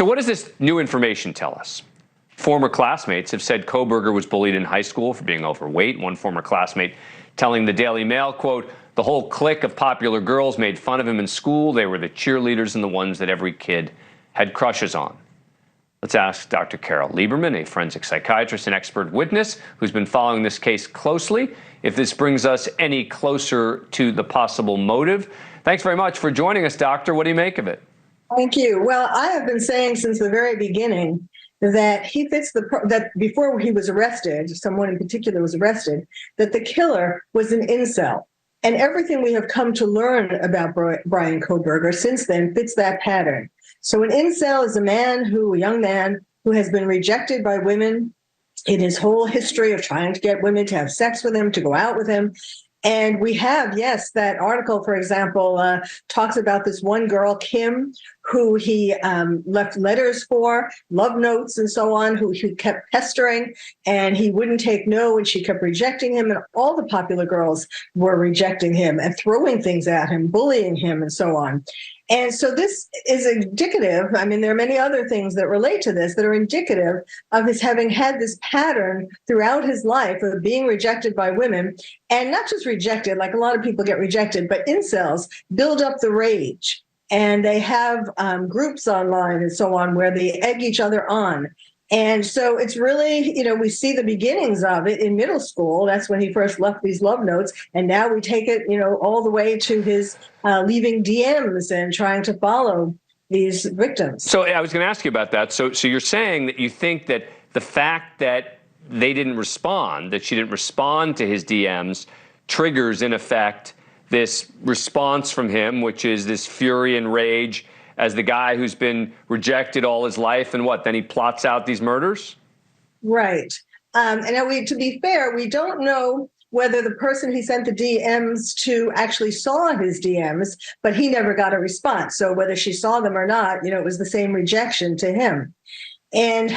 So what does this new information tell us? Former classmates have said Kohberger was bullied in high school for being overweight. One former classmate telling the Daily Mail, quote, "The whole clique of popular girls made fun of him in school. They were the cheerleaders and the ones that every kid had crushes on." Let's ask Dr. Carole Lieberman, a forensic psychiatrist and expert witness who's been following this case closely, if this brings us any closer to the possible motive. Thanks very much for joining us, Doctor. What do you make of it? Thank you. Well, I have been saying since the very beginning that he fits that before he was arrested, someone in particular was arrested, that the killer was an incel. And everything we have come to learn about Bryan Kohberger since then fits that pattern. So an incel is a young man who has been rejected by women in his whole history of trying to get women to have sex with him, to go out with him. And we have, yes, that article, for example, talks about this one girl, Kim, who he left letters for, love notes and so on, who he kept pestering, and he wouldn't take no, and she kept rejecting him, and all the popular girls were rejecting him and throwing things at him, bullying him, and so on. And so this is indicative, I mean, there are many other things that relate to this that are indicative of his having had this pattern throughout his life of being rejected by women, and not just rejected, like a lot of people get rejected, but incels build up the rage. And they have groups online and so on where they egg each other on. And so it's really, we see the beginnings of it in middle school. That's when he first left these love notes. And now we take it, all the way to his leaving DMs and trying to follow these victims. So I was going to ask you about that. So you're saying that you think that the fact that they didn't respond, that she didn't respond to his DMs, triggers, in effect, this response from him, which is this fury and rage as the guy who's been rejected all his life, and then he plots out these murders? Right. And now to be fair, we don't know whether the person he sent the DMs to actually saw his DMs, but he never got a response. So whether she saw them or not, it was the same rejection to him. And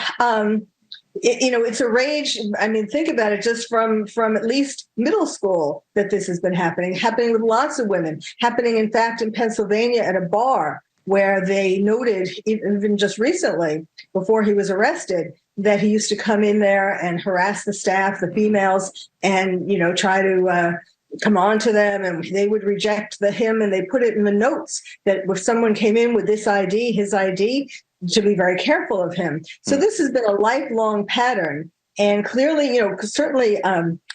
it's a rage. I mean, think about it, just from at least middle school that this has been happening with lots of women, happening, in fact, in Pennsylvania at a bar where they noted, even just recently, before he was arrested, that he used to come in there and harass the staff, the females, and, try to come on to them, and they would reject him, and they put it in the notes that if someone came in with this ID, his ID, to be very careful of him. So this has been a lifelong pattern. And clearly, certainly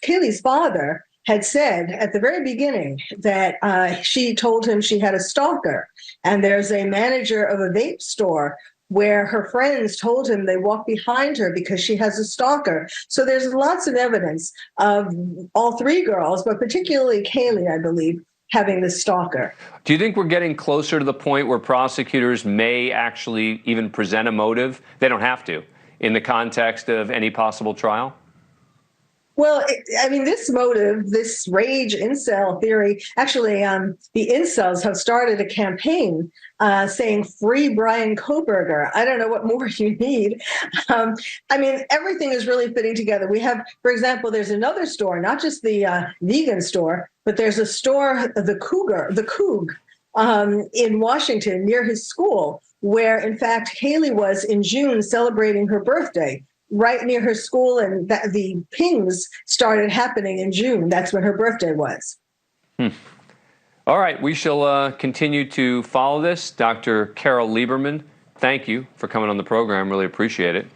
Kaylee's father had said at the very beginning that she told him she had a stalker. And there's a manager of a vape store where her friends told him they walk behind her because she has a stalker. So there's lots of evidence of all three girls, but particularly Kaylee, I believe, having this stalker. Do you think we're getting closer to the point where prosecutors may actually even present a motive? They don't have to, in the context of any possible trial? Well, this motive, this rage incel theory, actually, the incels have started a campaign saying free Bryan Kohberger. I don't know what more you need. Everything is really fitting together. We have, for example, there's another store, not just the vegan store, but there's a store, the Coug, in Washington near his school, where, in fact, Kaylee was in June celebrating her birthday, right near her school, and the pings started happening in June. That's when her birthday was. All right, we shall continue to follow this. Dr. Carole Lieberman, thank you for coming on the program. Really appreciate it.